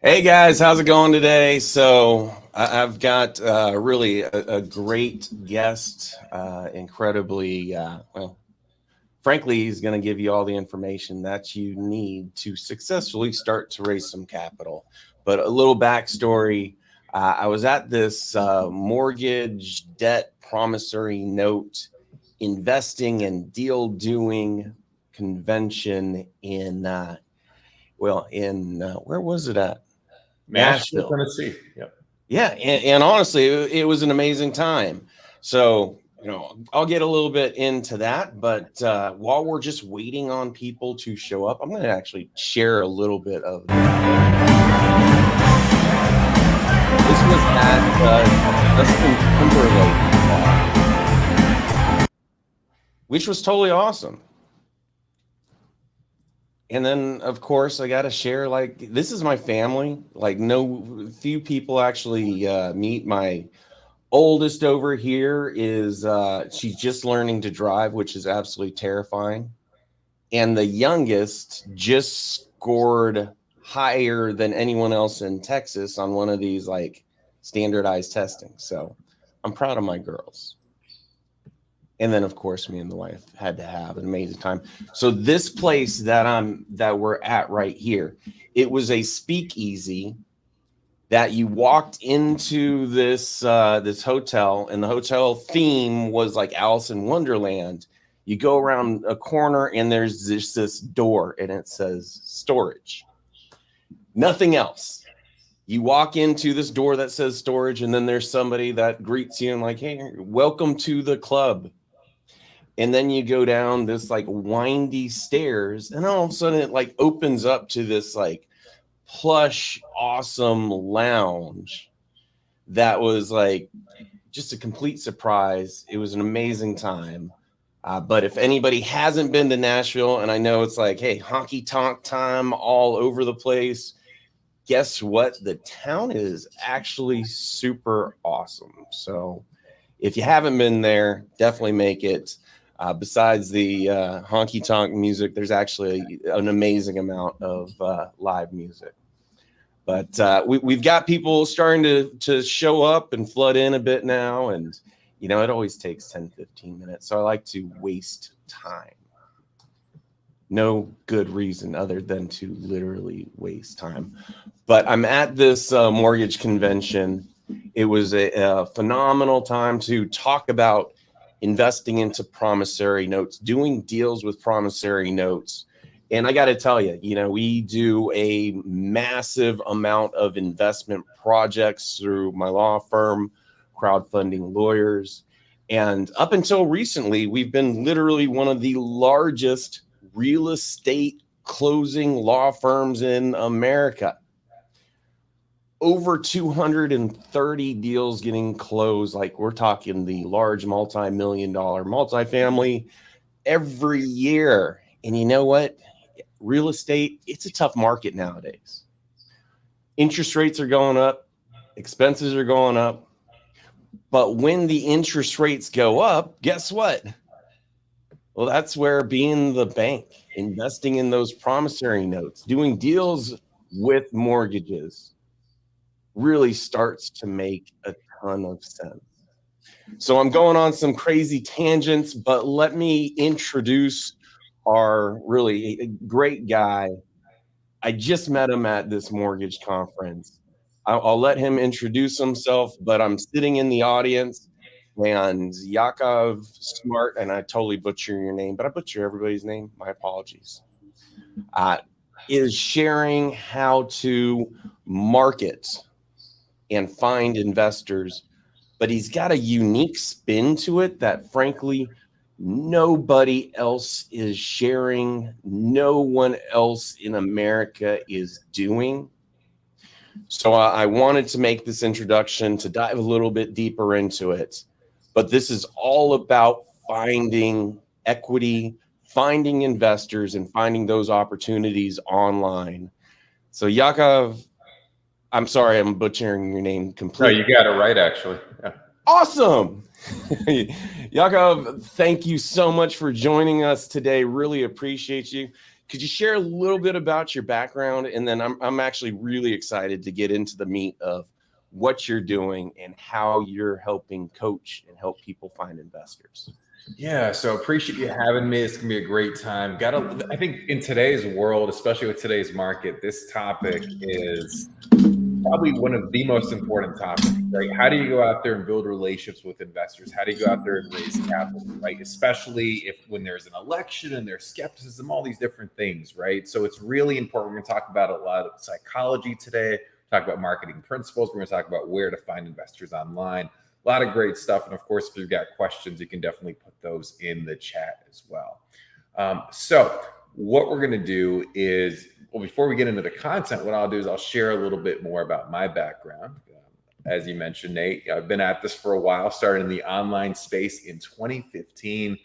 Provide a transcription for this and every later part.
Hey guys, how's it going today? So I've got really a great guest, incredibly, frankly, he's going to give you all the information that you need to successfully start to raise some capital. But a little backstory, I was at this mortgage debt promissory note investing and deal doing convention in, where was it at? Nashville, Tennessee. Yep. Yeah, and honestly, it was an amazing time. So, I'll get a little bit into that, but while we're just waiting on people to show up, I'm going to actually share a little bit of this. This was at Justin Timberlake, which was totally awesome. And then, of course, I got to share, this is my family. Few people actually meet. My oldest over here is, she's just learning to drive, which is absolutely terrifying. And the youngest just scored higher than anyone else in Texas on one of these, standardized testing. So I'm proud of my girls. And then, of course, me and the wife had to have an amazing time. So this place that we're at right here, it was a speakeasy that you walked into this hotel, and the hotel theme was like Alice in Wonderland. You go around a corner, and there's this door, and it says storage. Nothing else. You walk into this door that says storage, and then there's somebody that greets you and hey, welcome to the club. And then you go down this windy stairs, and all of a sudden it opens up to this plush, awesome lounge that was just a complete surprise. It was an amazing time. But if anybody hasn't been to Nashville, and I know it's hey, honky tonk time all over the place, guess what? The town is actually super awesome. So if you haven't been there, definitely make it. Besides the honky tonk music, there's actually an amazing amount of live music. But we've got people starting to show up and flood in a bit now. And, it always takes 10, 15 minutes. So I like to waste time. No good reason other than to literally waste time. But I'm at this mortgage convention. It was a phenomenal time to talk about investing into promissory notes, doing deals with promissory notes. And I got to tell you, we do a massive amount of investment projects through my law firm, Crowdfunding Lawyers. And up until recently, we've been literally one of the largest real estate closing law firms in America. Over 230 deals getting closed. We're talking the large multi-million-dollar multifamily every year. And you know what? Real estate, it's a tough market nowadays. Interest rates are going up. Expenses are going up. But when the interest rates go up, guess what? Well, that's where being the bank, investing in those promissory notes, doing deals with mortgages really starts to make a ton of sense. So I'm going on some crazy tangents, but let me introduce our really great guy. I just met him at this mortgage conference. I'll let him introduce himself, but I'm sitting in the audience, and Yakov Smart, and I totally butcher your name, but I butcher everybody's name. My apologies. Is sharing how to market and find investors, but he's got a unique spin to it that frankly nobody else is sharing, no one else in America is doing. So I wanted to make this introduction to dive a little bit deeper into it, but this is all about finding equity, finding investors, and finding those opportunities online. So Yakov, I'm sorry, I'm butchering your name completely. No, you got it right, actually. Yeah. Awesome. Yakov, thank you so much for joining us today. Really appreciate you. Could you share a little bit about your background? And then I'm actually really excited to get into the meat of what you're doing and how you're helping coach and help people find investors. Yeah, so appreciate you having me. It's gonna be a great time. I think in today's world, especially with today's market, this topic is probably one of the most important topics, right? How do you go out there and build relationships with investors? How do you go out there and raise capital, right? Especially when there's an election and there's skepticism, all these different things, right? So it's really important. We're gonna talk about a lot of psychology today, talk about marketing principles. We're gonna talk about where to find investors online. A lot of great stuff. And of course, if you've got questions, you can definitely put those in the chat as well. So what we're going to do is, well, before we get into the content, what I'll do is I'll share a little bit more about my background. As you mentioned, Nate, I've been at this for a while, started in the online space in 2015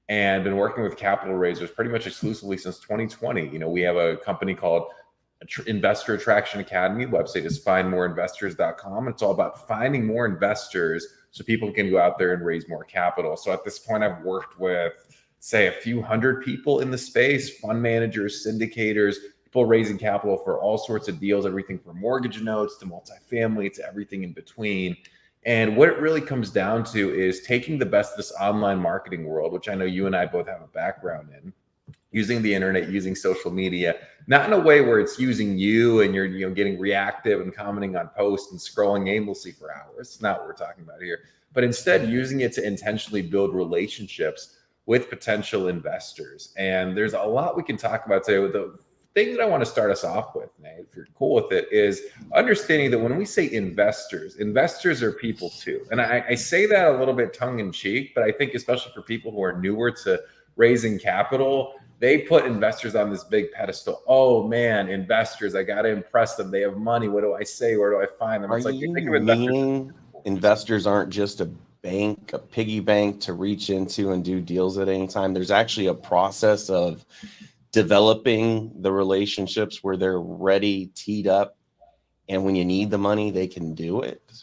and been working with capital raisers pretty much exclusively since 2020. We have a company called Investor Attraction Academy. Website is findmoreinvestors.com. It's all about finding more investors so people can go out there and raise more capital. So at this point, I've worked with, say, a few hundred people in the space, fund managers, syndicators, people raising capital for all sorts of deals, everything from mortgage notes to multifamily to everything in between. And what it really comes down to is taking the best of this online marketing world, which I know you and I both have a background in, using the internet, using social media, not in a way where it's using you and you're getting reactive and commenting on posts and scrolling aimlessly for hours. It's not what we're talking about here. But instead using it to intentionally build relationships with potential investors. And there's a lot we can talk about today. With the thing that I want to start us off with, Nate, if you're cool with it, is understanding that when we say investors are people too. And I say that a little bit tongue in cheek, but I think especially for people who are newer to raising capital, they put investors on this big pedestal. Oh man, investors, I got to impress them. They have money. What do I say? Where do I find them? Are you meaning investors aren't just a bank, a piggy bank to reach into and do deals at any time? There's actually a process of developing the relationships where they're ready, teed up, and when you need the money, they can do it.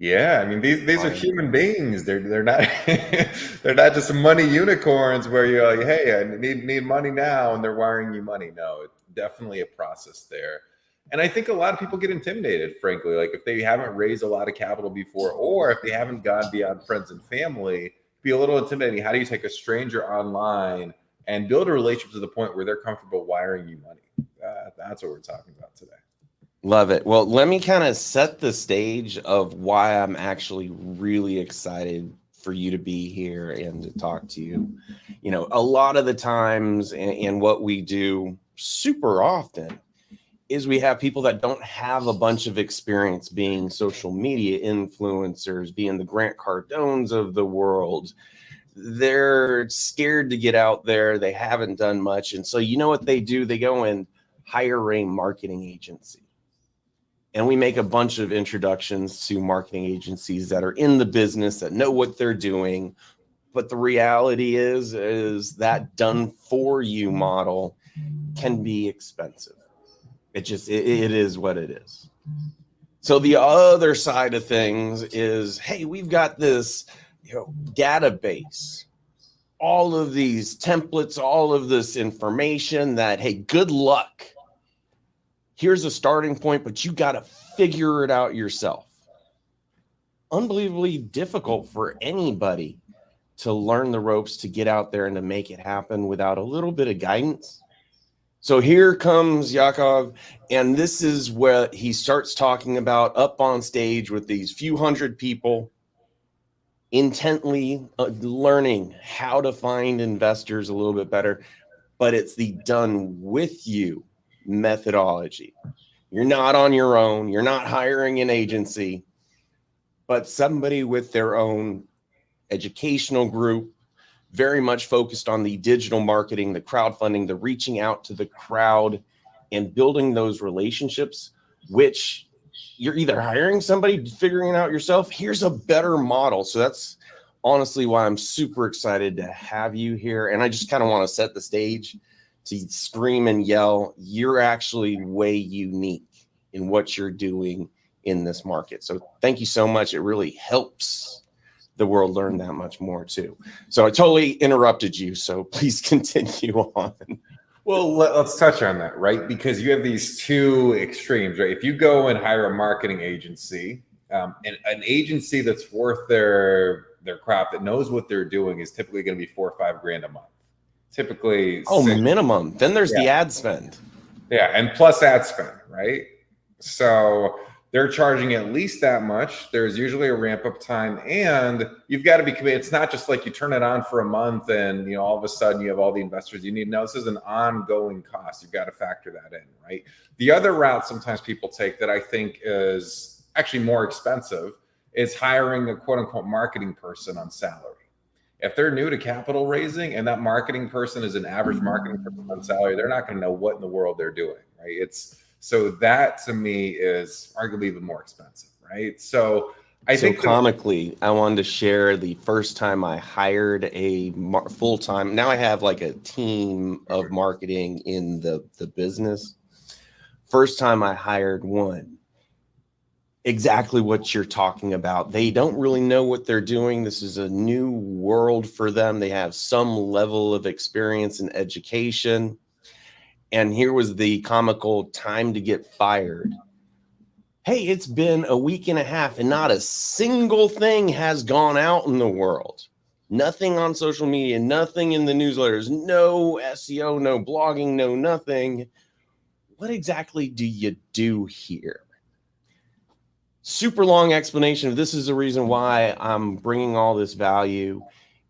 Yeah, I mean these are human beings. They're not they're not just money unicorns where you're like, hey, I need money now, and they're wiring you money. No, it's definitely a process there. And I think a lot of people get intimidated, frankly. Like if they haven't raised a lot of capital before, or if they haven't gone beyond friends and family, be a little intimidating. How do you take a stranger online and build a relationship to the point where they're comfortable wiring you money? That's what we're talking about today. Love it. Well, let me kind of set the stage of why I'm actually really excited for you to be here and to talk to you. A lot of the times and what we do super often is we have people that don't have a bunch of experience being social media influencers, being the Grant Cardones of the world. They're scared to get out there. They haven't done much. And so you know what they do? They go and hire a marketing agency. And we make a bunch of introductions to marketing agencies that are in the business, that know what they're doing. But the reality is that done for you model can be expensive. It is what it is. So the other side of things is, hey, we've got this database, all of these templates, all of this information that, hey, good luck. Here's a starting point, but you got to figure it out yourself. Unbelievably difficult for anybody to learn the ropes, to get out there and to make it happen without a little bit of guidance. So here comes Yakov, and this is what he starts talking about up on stage with these few hundred people, intently learning how to find investors a little bit better, but it's the done with you methodology. You're not on your own. You're not hiring an agency, but somebody with their own educational group, very much focused on the digital marketing, the crowdfunding, the reaching out to the crowd and building those relationships, which you're either hiring somebody, figuring it out yourself. Here's a better model. So that's honestly why I'm super excited to have you here. And I just kind of want to set the stage to scream and yell, you're actually way unique in what you're doing in this market. So thank you so much. It really helps the world learn that much more too. So I totally interrupted you. So please continue on. Well, let's touch on that, right? Because you have these two extremes, right? If you go and hire a marketing agency, and an agency that's worth their crap, that knows what they're doing, is typically going to be $4 or $5 a month. Typically, Oh, minimum. Then there's the ad spend. Yeah, and plus ad spend, right? So they're charging at least that much. There's usually a ramp up time, and you've got to be committed. It's not just like you turn it on for a month and all of a sudden you have all the investors you need. No, this is an ongoing cost. You've got to factor that in, right? The other route sometimes people take that I think is actually more expensive is hiring a quote unquote marketing person on salary. If they're new to capital raising and that marketing person is an average marketing person on salary, they're not going to know what in the world they're doing, right? So that to me is arguably even more expensive, right? So I think comically, I wanted to share the first time I hired a full-time. Now I have like a team of marketing in the business. First time I hired one. Exactly what you're talking about. They don't really know what they're doing. This is a new world for them. They have some level of experience and education. And here was the comical time to get fired. Hey, it's been a week and a half and not a single thing has gone out in the world. Nothing on social media, nothing in the newsletters, no SEO, no blogging, no nothing. What exactly do you do here? Super long explanation of this is the reason why I'm bringing all this value.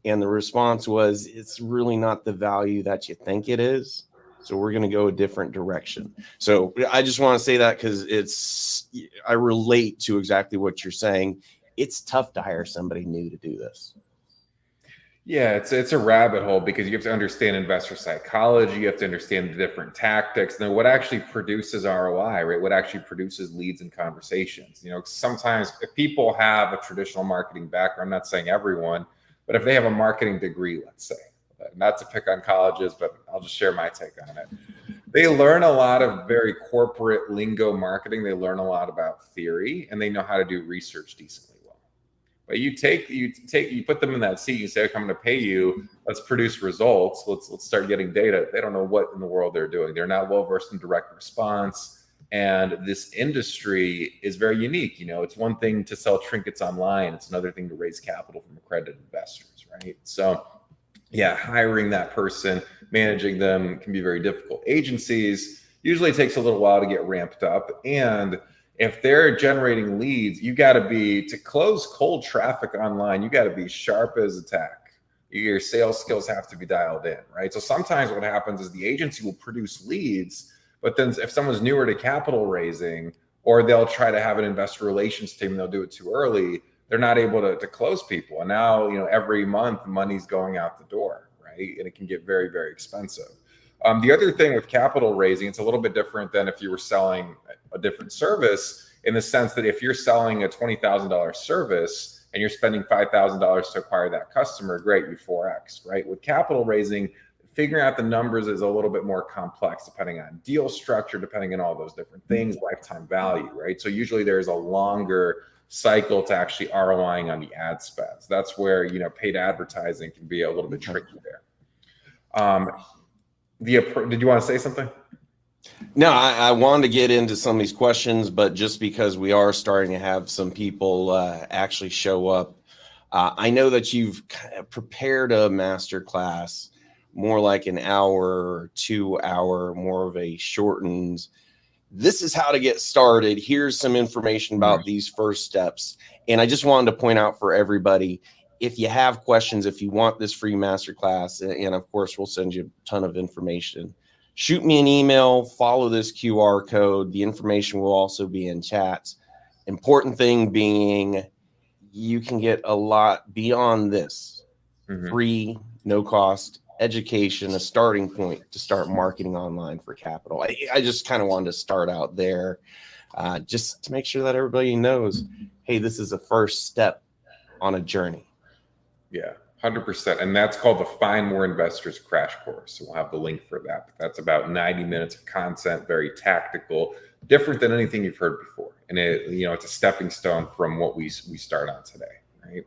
And the response was, it's really not the value that you think it is. So we're going to go a different direction. So I just want to say that because I relate to exactly what you're saying. It's tough to hire somebody new to do this. Yeah, it's a rabbit hole because you have to understand investor psychology. You have to understand the different tactics. And then what actually produces ROI, right? What actually produces leads and conversations. Sometimes if people have a traditional marketing background, I'm not saying everyone, but if they have a marketing degree, let's say, not to pick on colleges, but I'll just share my take on it. They learn a lot of very corporate lingo marketing. They learn a lot about theory, and they know how to do research decently well. But you put them in that seat. You say, okay, I'm going to pay you. Let's produce results. Let's start getting data. They don't know what in the world they're doing. They're not well versed in direct response. And this industry is very unique. It's one thing to sell trinkets online. It's another thing to raise capital from accredited investors, right? So yeah, hiring that person, managing them can be very difficult. Agencies usually takes a little while to get ramped up. And if they're generating leads, to close cold traffic online, you got to be sharp as a tack. Your sales skills have to be dialed in, right? So sometimes what happens is the agency will produce leads, but then if someone's newer to capital raising, or they'll try to have an investor relations team and they'll do it too early, they're not able to close people. And now, every month money's going out the door, right? And it can get very, very expensive. The other thing with capital raising, it's a little bit different than if you were selling a different service, in the sense that if you're selling a $20,000 service and you're spending $5,000 to acquire that customer, great, you 4X, right? With capital raising, figuring out the numbers is a little bit more complex, depending on deal structure, depending on all those different things, lifetime value, right? So usually there's a longer cycle to actually ROIing on the ad spends. That's where, paid advertising can be a little bit tricky there. Did you want to say something? No, I wanted to get into some of these questions, but just because we are starting to have some people actually show up, I know that you've kind of prepared a master class, more like an hour or 2 hour, more of a shortened. This is how to get started. Here's some information about these first steps. And I just wanted to point out for everybody, if you have questions, if you want this free masterclass, and of course, we'll send you a ton of information, shoot me an email, follow this QR code. The information will also be in chats. Important thing being, you can get a lot beyond this. Free, no cost education, a starting point to start marketing online for capital. I just kind of wanted to start out there just to make sure that everybody knows, hey, this is a first step on a journey. Yeah, 100%. And that's called the Find More Investors Crash Course. So we'll have the link for that. But that's about 90 minutes of content, very tactical, different than anything you've heard before. And it's a stepping stone from what we start on today, right?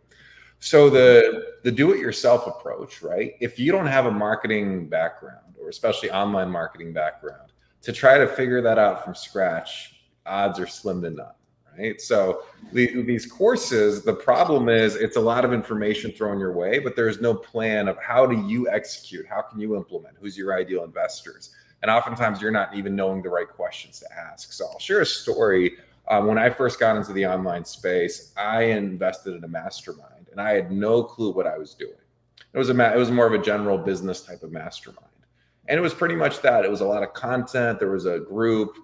So the do-it-yourself approach, right? If you don't have a marketing background, or especially online marketing background, to try to figure that out from scratch, odds are slim to none, right? So these courses, the problem is it's a lot of information thrown your way, but there's no plan of how do you execute, how can you implement, who's your ideal investors, and oftentimes you're not even knowing the right questions to ask. So I'll share a story. When I first got into the online space, I invested in a mastermind, and I had no clue what I was doing. It was more of a general business type of mastermind, and it was pretty much that. It was a lot of content. There was a group,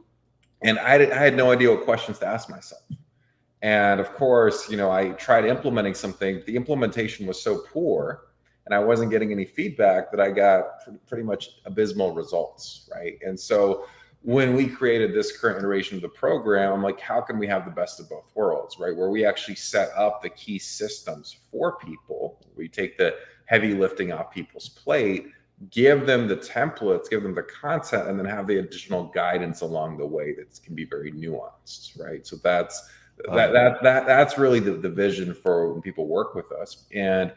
and I had no idea what questions to ask myself. And of course, I tried implementing something. The implementation was so poor, and I wasn't getting any feedback, that I got pretty much abysmal results, right? And so when we created this current iteration of the program, I'm like, how can we have the best of both worlds, right? Where we actually set up the key systems for people. We take the heavy lifting off people's plate, give them the templates, give them the content, and then have the additional guidance along the way that can be very nuanced, right? So that's really the vision for when people work with us. And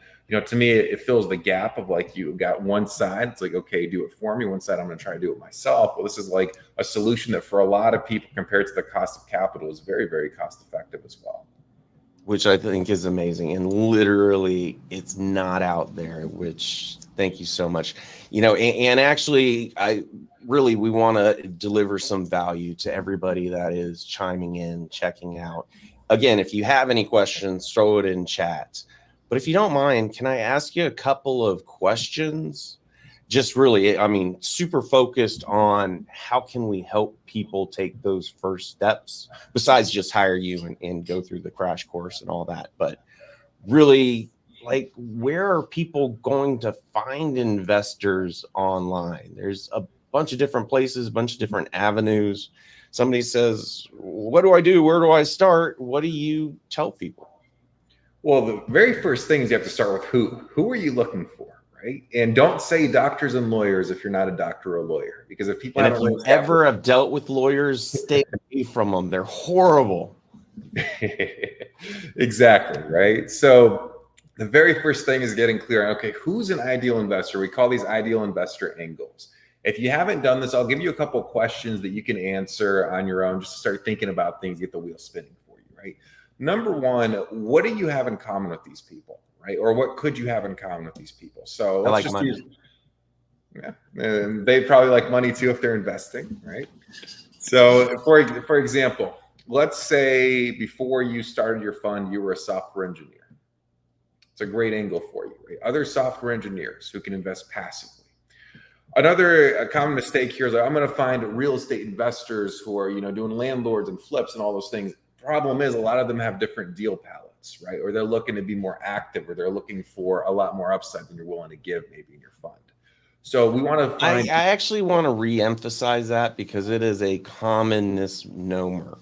to me, it fills the gap of like, you've got one side, it's like, okay, do it for me. One side, I'm going to try to do it myself. Well, this is like a solution that for a lot of people, compared to the cost of capital, is very, very cost effective as well. Which I think is amazing. And literally it's not out there, which thank you so much. And actually we want to deliver some value to everybody that is chiming in, checking out. Again, if you have any questions, throw it in chat. But if you don't mind, can I ask you a couple of questions? Just really, super focused on how can we help people take those first steps, besides just hire you and go through the crash course and all that. But really, like, where are people going to find investors online? There's a bunch of different places, a bunch of different avenues. Somebody says, what do I do? Where do I start? What do you tell people? Well, the very first thing is you have to start with who are you looking for, right? And don't say doctors and lawyers if you're not a doctor or a lawyer, because if people if you ever have dealt with lawyers, stay away from them. They're horrible. Exactly, right? So the very first thing is getting clear on, okay, who's an ideal investor? We call these ideal investor angles. If you haven't done this, I'll give you a couple of questions that you can answer on your own, just to start thinking about things, get the wheel spinning for you, right? Number one, what do you have in common with these people, right? Or what could you have in common with these people? So let's just use, and they probably like money too if they're investing, right? So for example, let's say before you started your fund, you were a software engineer. It's a great angle for you, right? Other software engineers who can invest passively. A common mistake here is I'm going to find real estate investors who are, doing landlords and flips and all those things. Problem is, a lot of them have different deal palettes, right? Or they're looking to be more active, or they're looking for a lot more upside than you're willing to give maybe in your fund. So we want to find. I actually want to re-emphasize that, because it is a common misnomer.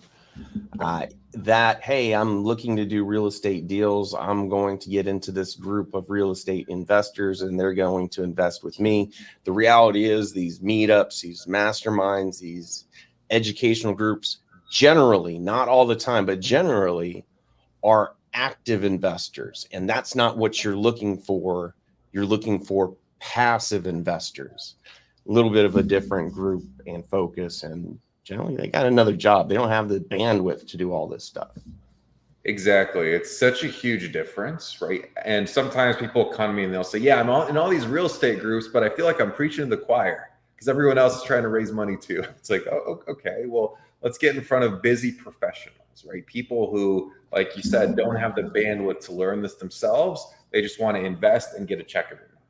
That, hey, I'm looking to do real estate deals. I'm going to get into this group of real estate investors and they're going to invest with me. The reality is these meetups, these masterminds, these educational groups, generally, not all the time, but generally are active investors. And that's not what you're looking for. You're looking for passive investors, a little bit of a different group and focus, and generally they got another job. They don't have the bandwidth to do all this stuff. Exactly. It's such a huge difference, right? And sometimes people come to me and they'll say, yeah, I'm in all these real estate groups, but I feel like I'm preaching to the choir because everyone else is trying to raise money too. It's like, oh, okay, well, let's get in front of busy professionals, right? People who, like you said, don't have the bandwidth to learn this themselves. They just want to invest and get a check every month,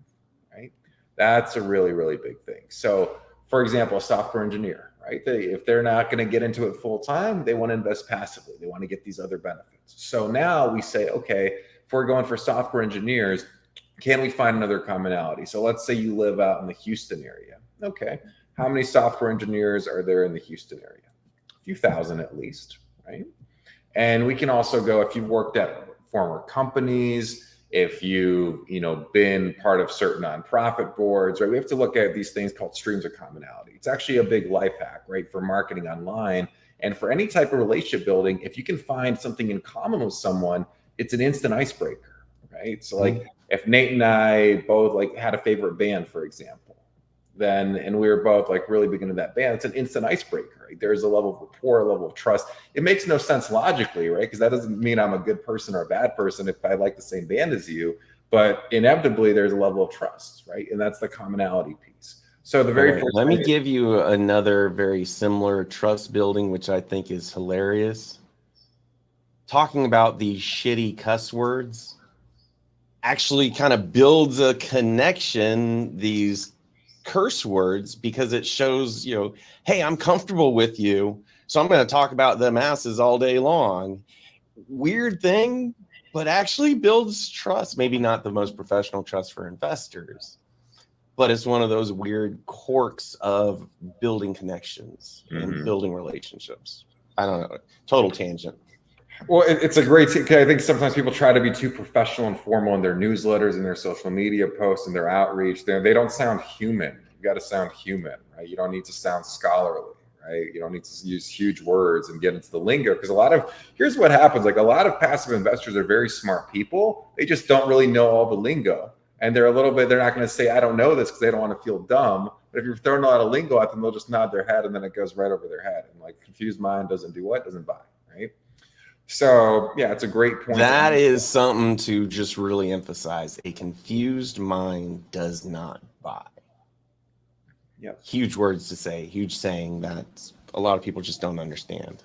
right? That's a really, really big thing. So for example, a software engineer, right? If they're not going to get into it full time, they want to invest passively. They want to get these other benefits. So now we say, okay, if we're going for software engineers, can we find another commonality? So let's say you live out in the Houston area. Okay, how many software engineers are there in the Houston area? A few thousand at least, right? And we can also go, if you've worked at former companies, if you've been part of certain nonprofit boards, right? We have to look at these things called streams of commonality. It's actually a big life hack, right? For marketing online and for any type of relationship building. If you can find something in common with someone, it's an instant icebreaker, right? right? So like if Nate and I both like had a favorite band, for example, then, and we were both like really big into that band, it's an instant icebreaker, right? There's a level of rapport, a level of trust. It makes no sense logically, right? Because that doesn't mean I'm a good person or a bad person if I like the same band as you, but inevitably there's a level of trust, right? And that's the commonality piece. So the very first let me give you another very similar trust building, which I think is hilarious. Talking about these shitty cuss words actually kind of builds a connection, these curse words, because it shows, hey, I'm comfortable with you, so I'm going to talk about them asses all day long. Weird thing, but actually builds trust. Maybe not the most professional trust for investors, but it's one of those weird quirks of building connections and building relationships. I don't know. Total tangent. Well, it's a great thing. I think sometimes people try to be too professional and formal in their newsletters and their social media posts and their outreach. They don't sound human. You got to sound human, right? You don't need to sound scholarly, right? You don't need to use huge words and get into the lingo, because here's what happens. Like a lot of passive investors are very smart people. They just don't really know all the lingo. And they're not going to say, I don't know this, because they don't want to feel dumb. But if you're throwing a lot of lingo at them, they'll just nod their head and then it goes right over their head. And like confused mind doesn't do what? Doesn't buy, right? So yeah, it's a great point. That is something to just really emphasize. A confused mind does not buy. Yeah. Huge words to say, huge saying that a lot of people just don't understand.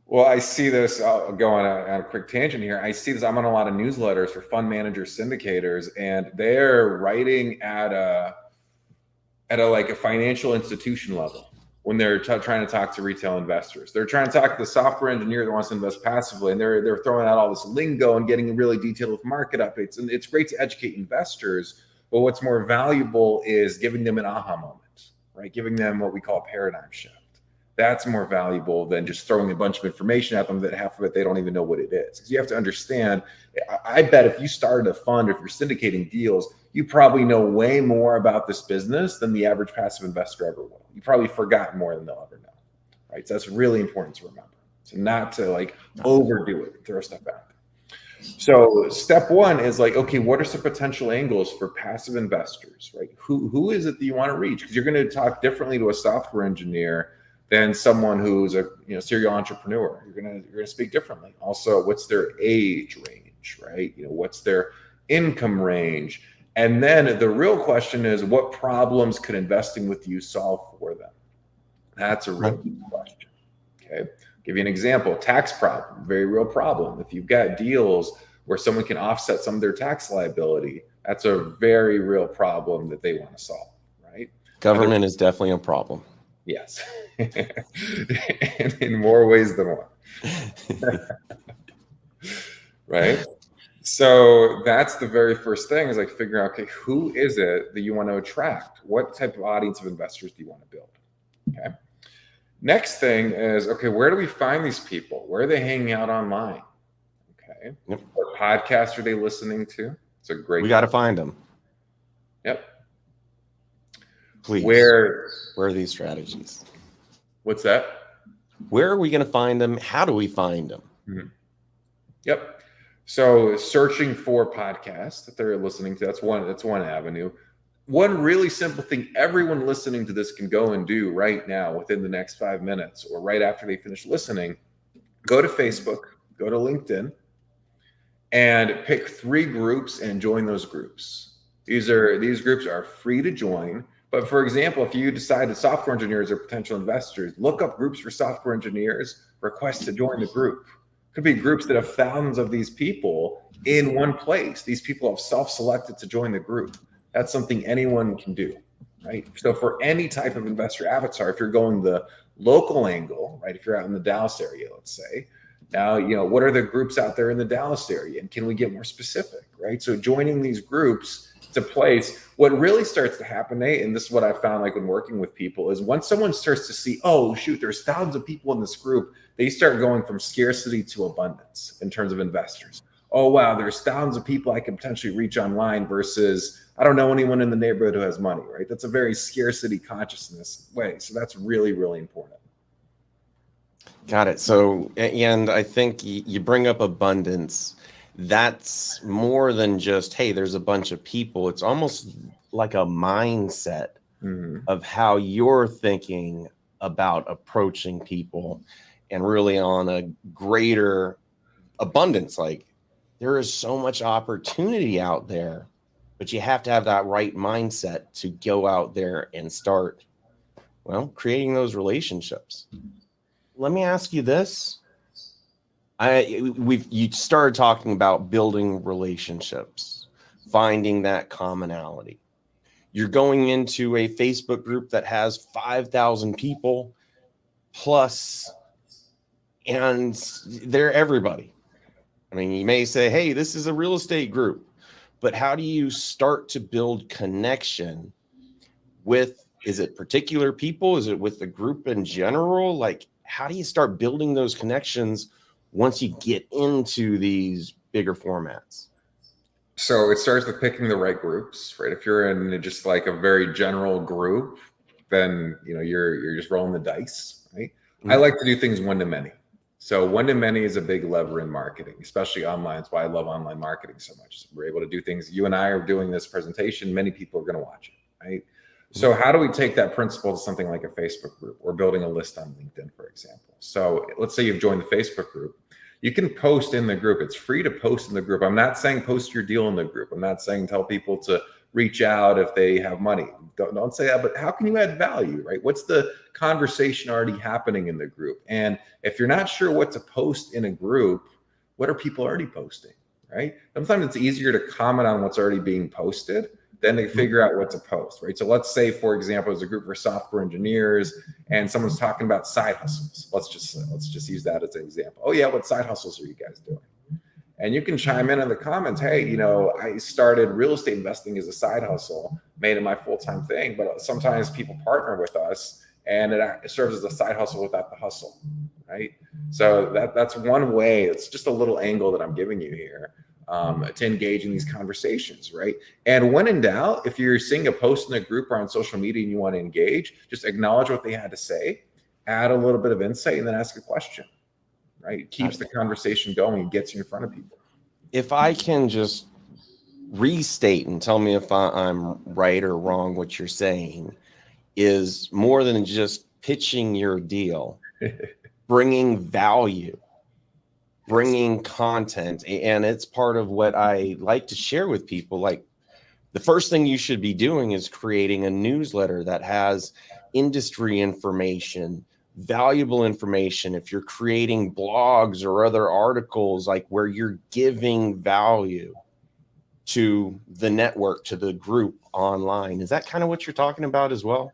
Well, I see this, I'll go on a quick tangent here. I see this, I'm on a lot of newsletters for fund managers, syndicators, and they're writing at a like a financial institution level. When they're trying to talk to retail investors, they're trying to talk to the software engineer that wants to invest passively, and they're throwing out all this lingo and getting really detailed with market updates. And it's great to educate investors, but what's more valuable is giving them an aha moment, right? Giving them what we call a paradigm shift. That's more valuable than just throwing a bunch of information at them that half of it they don't even know what it is. Because you have to understand, I bet if you started a fund or if you're syndicating deals, you probably know way more about this business than the average passive investor ever will. You probably forgot more than they'll ever know, right? So that's really important to remember. So not to like overdo it, throw stuff out there. So step one is like, okay, what are some potential angles for passive investors, right? Who is it that you want to reach? Because you're going to talk differently to a software engineer than someone who's a serial entrepreneur. You're gonna speak differently. Also, what's their age range, right? What's their income range? And then the real question is, what problems could investing with you solve for them? That's a real good question. Okay, give you an example. Tax problem, very real problem. If you've got deals where someone can offset some of their tax liability, that's a very real problem that they want to solve, right? Government is definitely a problem. Yes. in more ways than one. Right? So that's the very first thing, is like figuring out, okay, who is it that you want to attract? What type of audience of investors do you want to build? Okay. Next thing is, okay, where do we find these people? Where are they hanging out online? Okay. Yep. What podcast are they listening to? It's a great. We got to find them. Yep. Please. Where are these strategies? What's that? Where are we going to find them? How do we find them? Mm-hmm. Yep. So searching for podcasts that they're listening to, that's one avenue. One really simple thing everyone listening to this can go and do right now within the next 5 minutes, or right after they finish listening, go to Facebook, go to LinkedIn, and pick 3 groups and join those groups. These groups are free to join. But for example, if you decide that software engineers are potential investors, look up groups for software engineers, request to join the group. Could be groups that have thousands of these people in one place. These people have self-selected to join the group. That's something anyone can do, right? So for any type of investor avatar, if you're going the local angle, right? If you're out in the Dallas area, let's say, now, what are the groups out there in the Dallas area? And can we get more specific, right? So joining these groups to place, what really starts to happen, Nate, and this is what I found like when working with people, is once someone starts to see, oh shoot, there's thousands of people in this group, they start going from scarcity to abundance in terms of investors. Oh wow, there's thousands of people I can potentially reach online versus I don't know anyone in the neighborhood who has money, right? That's a very scarcity consciousness way. So that's really, really important. Got it. So, and I think you bring up abundance. that's more than just, hey, there's a bunch of people. It's almost like a mindset of how you're thinking about approaching people, and really on a greater abundance. Like, there is so much opportunity out there, but you have to have that right mindset to go out there and start, well, creating those relationships. Let me ask you this. You started talking about building relationships, finding that commonality. You're going into a Facebook group that has 5,000 people plus, and they're everybody. I mean, you may say, hey, this is a real estate group, but how do you start to build connection with, is it particular people? Is it with the group in general? Like, how do you start building those connections once you get into these bigger formats? So it starts with picking the right groups, right? If you're in just like a very general group, then you're just rolling the dice, right? Mm-hmm. I like to do things one to many. So one to many is a big lever in marketing, especially online. That's why I love online marketing so much. We're able to do things. You and I are doing this presentation. Many people are going to watch it, right? Mm-hmm. So how do we take that principle to something like a Facebook group or building a list on LinkedIn, for example? So let's say you've joined the Facebook group. You can post in the group. It's free to post in the group. I'm not saying post your deal in the group. I'm not saying tell people to reach out if they have money. Don't say that, but how can you add value, right? What's the conversation already happening in the group? And if you're not sure what to post in a group, what are people already posting, right? Sometimes it's easier to comment on what's already being posted than to figure out what to post, right? So let's say, for example, there's a group for software engineers and someone's talking about side hustles. Let's just use that as an example. Oh yeah, what side hustles are you guys doing? And you can chime in the comments. Hey, I started real estate investing as a side hustle, made it my full-time thing, but sometimes people partner with us and it serves as a side hustle without the hustle, right? So that's one way. It's just a little angle that I'm giving you here. To engage in these conversations, right? And when in doubt, if you're seeing a post in a group or on social media and you want to engage, just acknowledge what they had to say, add a little bit of insight, and then ask a question, right? It keeps the conversation going and gets you in front of people. If I can just restate and tell me if I'm right or wrong, what you're saying is more than just pitching your deal, bringing value, bringing content. And it's part of what I like to share with people. Like, the first thing you should be doing is creating a newsletter that has industry information, valuable information. If you're creating blogs or other articles, like where you're giving value to the network, to the group online. Is that kind of what you're talking about as well?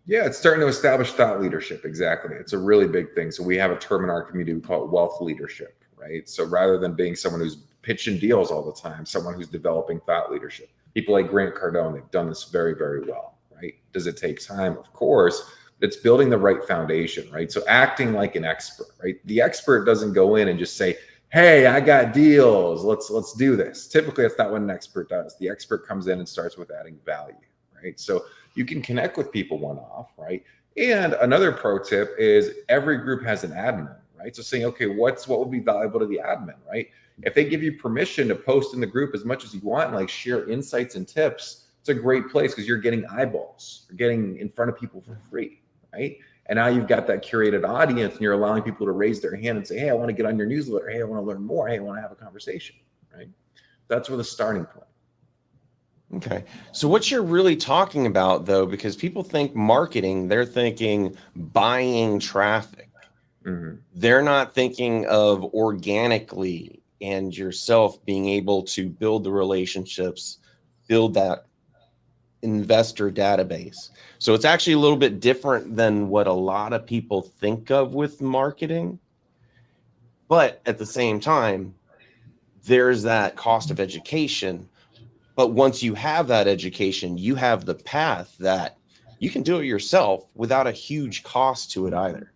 Yeah, it's starting to establish thought leadership. Exactly. It's a really big thing. So we have a term in our community, we call it wealth leadership. Right. So rather than being someone who's pitching deals all the time, someone who's developing thought leadership. People like Grant Cardone, they've done this very, very well. Right. Does it take time? Of course. It's building the right foundation. Right. So acting like an expert. Right. The expert doesn't go in and just say, hey, I got deals. Let's do this. Typically, that's not what an expert does. The expert comes in and starts with adding value. Right. So you can connect with people one-off. Right. And another pro tip is every group has an admin. Right. So saying, okay, what would be valuable to the admin, right? If they give you permission to post in the group as much as you want, and like share insights and tips, it's a great place because you're getting eyeballs. You're getting in front of people for free, right? And now you've got that curated audience and you're allowing people to raise their hand and say, hey, I want to get on your newsletter. Hey, I want to learn more. Hey, I want to have a conversation, right? That's where the starting point. Okay. So what you're really talking about, though, because people think marketing, they're thinking buying traffic. Mm-hmm. They're not thinking of organically and yourself being able to build the relationships, build that investor database. So it's actually a little bit different than what a lot of people think of with marketing. But at the same time, there's that cost of education. But once you have that education, you have the path that you can do it yourself without a huge cost to it either.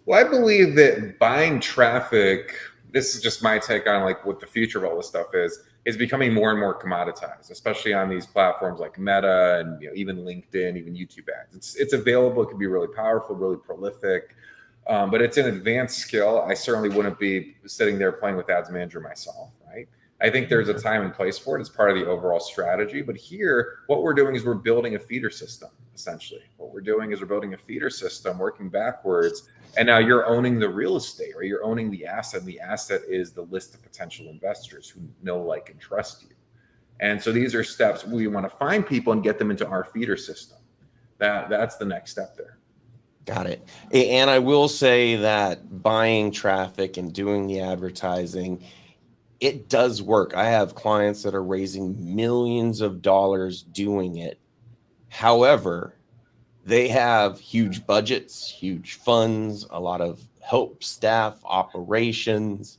Well, I believe that buying traffic, this is just my take on like what the future of all this stuff is becoming more and more commoditized, especially on these platforms like Meta and even LinkedIn, even YouTube ads. It's available. It can be really powerful, really prolific, but it's an advanced skill. I certainly wouldn't be sitting there playing with Ads Manager myself, I think there's a time and place for it. It's part of the overall strategy. But here, what we're doing is we're building a feeder system, essentially. What we're doing is we're building a feeder system, working backwards. And now you're owning the real estate, or you're owning the asset. And the asset is the list of potential investors who know, like, and trust you. And so these are steps we want to find people and get them into our feeder system. That's the next step there. Got it. And I will say that buying traffic and doing the advertising, it does work. I have clients that are raising millions of dollars doing it. However, they have huge budgets, huge funds, a lot of help staff, operations,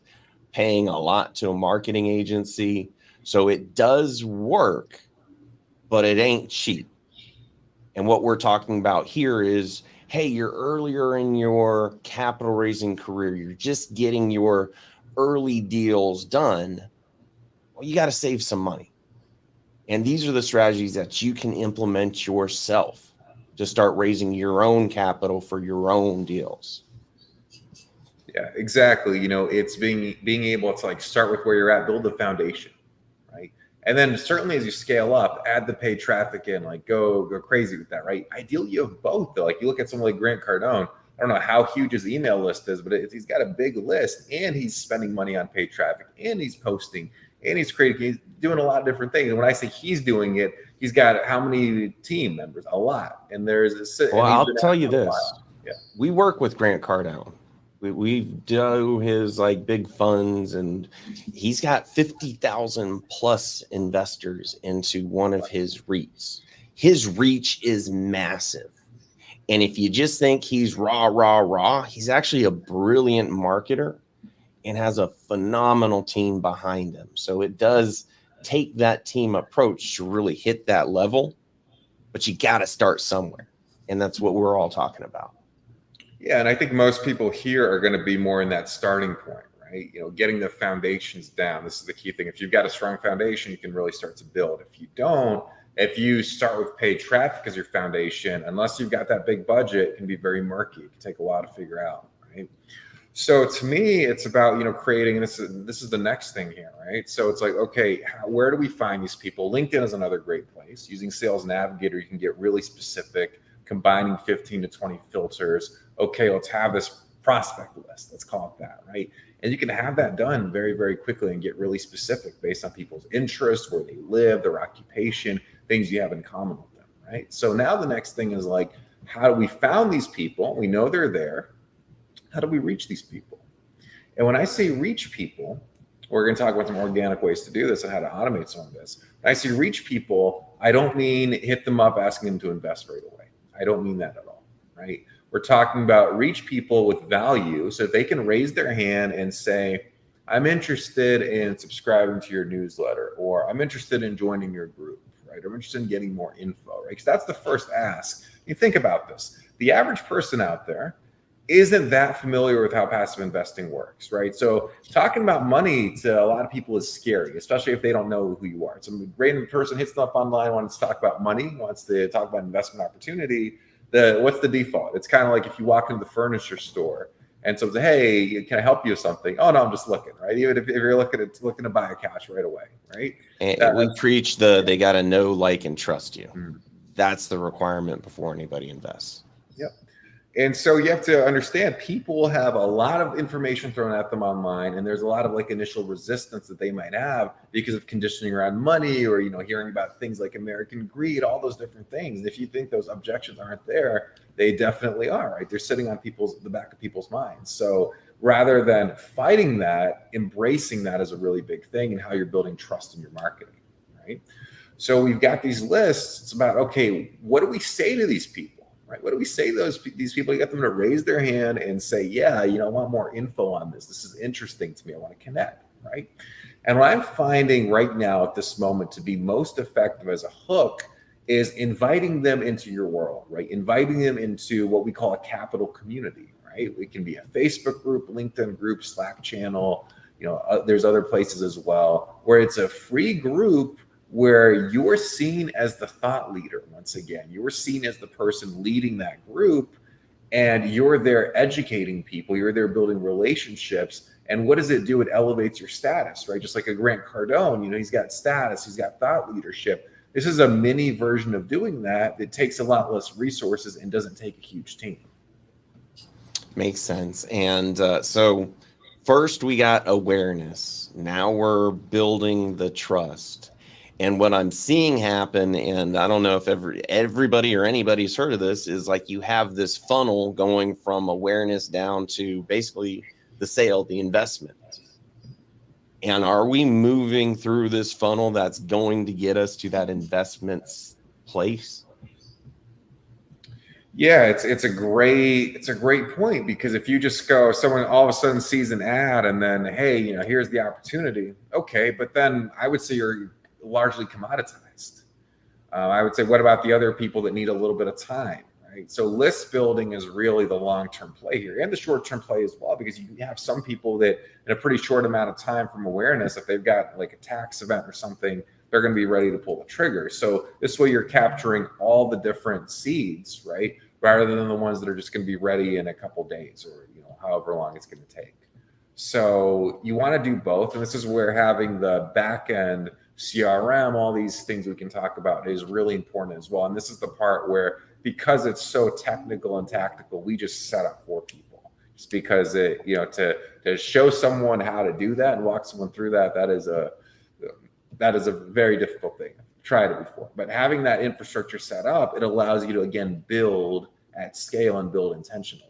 paying a lot to a marketing agency. So it does work, but it ain't cheap. And what we're talking about here is, hey, you're earlier in your capital raising career. You're just getting your early deals done. Well, you got to save some money. And these are the strategies that you can implement yourself to start raising your own capital for your own deals. Yeah, exactly. It's being able to, like, start with where you're at, build the foundation, right? And then certainly as you scale up, add the paid traffic in, like go crazy with that, right? Ideally, you have both though. Like, you look at someone like Grant Cardone. I don't know how huge his email list is, but he's got a big list, and he's spending money on paid traffic, and he's posting, and he's creating, he's doing a lot of different things. And when I say he's doing it, he's got how many team members? A lot. And well, I'll tell you this. Yeah. We work with Grant Cardone. We do his, like, big funds, and he's got 50,000 plus investors into one of his REITs. His reach is massive. And if you just think he's raw, he's actually a brilliant marketer and has a phenomenal team behind him. So it does take that team approach to really hit that level, but you got to start somewhere. And that's what we're all talking about. Yeah, and I think most people here are going to be more in that starting point, right? Getting the foundations down. This is the key thing. If you've got a strong foundation, you can really start to build. If you don't, if you start with paid traffic as your foundation, unless you've got that big budget, it can be very murky. It can take a while to figure out, right? So to me, it's about, creating, and this is the next thing here, right? So it's like, okay, where do we find these people? LinkedIn is another great place. Using Sales Navigator, you can get really specific, combining 15 to 20 filters. Okay, let's have this prospect list. Let's call it that, right? And you can have that done very, very quickly and get really specific based on people's interests, where they live, their occupation, things you have in common with them, right? So now the next thing is, like, how do we found these people? We know they're there. How do we reach these people? And when I say reach people, we're going to talk about some organic ways to do this and how to automate some of this. When I say reach people, I don't mean hit them up asking them to invest right away. I don't mean that at all, right? We're talking about reach people with value so that they can raise their hand and say, I'm interested in subscribing to your newsletter, or I'm interested in joining your group, right? I'm interested in getting more info, right? Because that's the first ask. You think about this. The average person out there isn't that familiar with how passive investing works, right? So talking about money to a lot of people is scary, especially if they don't know who you are. Some random person hits them up online, wants to talk about money, wants to talk about investment opportunity. What's the default? It's kind of like if you walk into the furniture store and so say, hey, can I help you with something? Oh, no, I'm just looking, right? Even if you're looking to buy a couch right away, right? And we preach they got to know, like, and trust you. That's the requirement before anybody invests. Yep. And so you have to understand, people have a lot of information thrown at them online, and there's a lot of, like, initial resistance that they might have because of conditioning around money, or, hearing about things like American greed, all those different things. And if you think those objections aren't there, they definitely are, right? They're sitting on the back of people's minds. So rather than fighting that, embracing that is a really big thing in how you're building trust in your marketing, right? So we've got these lists. It's about, okay, what do we say to these people? Right? What do we say to these people? You get them to raise their hand and say, yeah, I want more info on this. This is interesting to me. I want to connect, right? And what I'm finding right now at this moment to be most effective as a hook is inviting them into your world, right? Inviting them into what we call a capital community, right? It can be a Facebook group, LinkedIn group, Slack channel. There's other places as well where it's a free group where you're seen as the thought leader. Once again, you're seen as the person leading that group, and you're there educating people, you're there building relationships. And what does it do? It elevates your status, right? Just like a Grant Cardone, you know, he's got status, he's got thought leadership. This is a mini version of doing that. It takes a lot less resources and doesn't take a huge team. Makes sense. And so first we got awareness. Now we're building the trust. And what I'm seeing happen, and I don't know if everybody or anybody's heard of this, is like you have this funnel going from awareness down to basically the sale, the investment. And are we moving through this funnel that's going to get us to that investment place? Yeah, it's a great point, because if you just go, someone all of a sudden sees an ad and then, hey, you know, here's the opportunity. Okay, but then I would say you're largely commoditized. I would say, what about the other people that need a little bit of time, right? So list building is really the long-term play here, and the short-term play as well, because you have some people that in a pretty short amount of time from awareness, if they've got like a tax event or something, they're going to be ready to pull the trigger. So this way you're capturing all the different seeds, right? Rather than the ones that are just going to be ready in a couple days, or, you know, however long it's going to take. So you want to do both. And this is where having the back end CRM, all these things we can talk about, is really important as well. And this is the part where, because it's so technical and tactical, we just set up for people, just because it, you know, to show someone how to do that and walk someone through that, that is a very difficult thing. I've tried it before, but having that infrastructure set up, it allows you to, again, build at scale and build intentionally.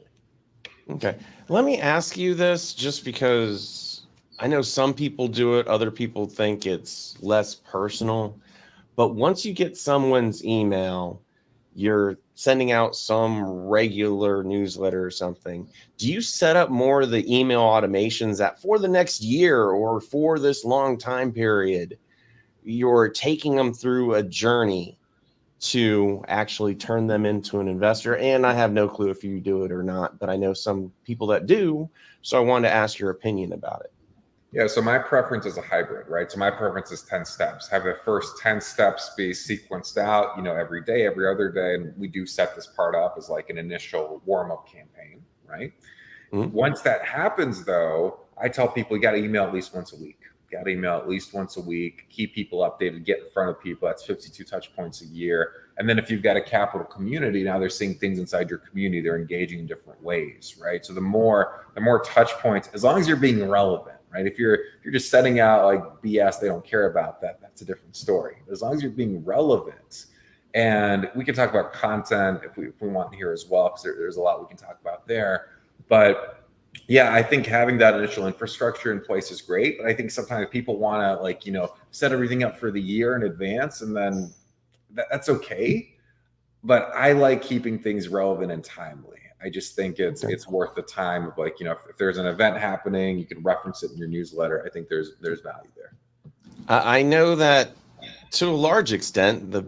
Okay. Let me ask you this, just because I know some people do it, other people think it's less personal, but once you get someone's email, you're sending out some regular newsletter or something, do you set up more of the email automations that for the next year or for this long time period, you're taking them through a journey to actually turn them into an investor? And I have no clue if you do it or not, but I know some people that do. So I wanted to ask your opinion about it. Yeah, so my preference is a hybrid, right? So my preference is 10 steps. Have the first 10 steps be sequenced out, you know, every day, every other day. And we do set this part up as like an initial warm-up campaign, right? Mm-hmm. Once that happens, though, I tell people you got to email at least once a week. Got to email at least once a week, keep people updated, get in front of people. That's 52 touch points a year. And then if you've got a capital community, now they're seeing things inside your community. They're engaging in different ways, right? So the more touch points, as long as you're being relevant, right? If you're just setting out like BS, they don't care about that. That's a different story. As long as you're being relevant, and we can talk about content if we want here as well, because there's a lot we can talk about there. But yeah, I think having that initial infrastructure in place is great. But I think sometimes people want to, like, you know, set everything up for the year in advance, and then that's okay. But I like keeping things relevant and timely. I just think it's worth the time of, like, you know, if there's an event happening, you can reference it in your newsletter. I think there's value there. I know that to a large extent, the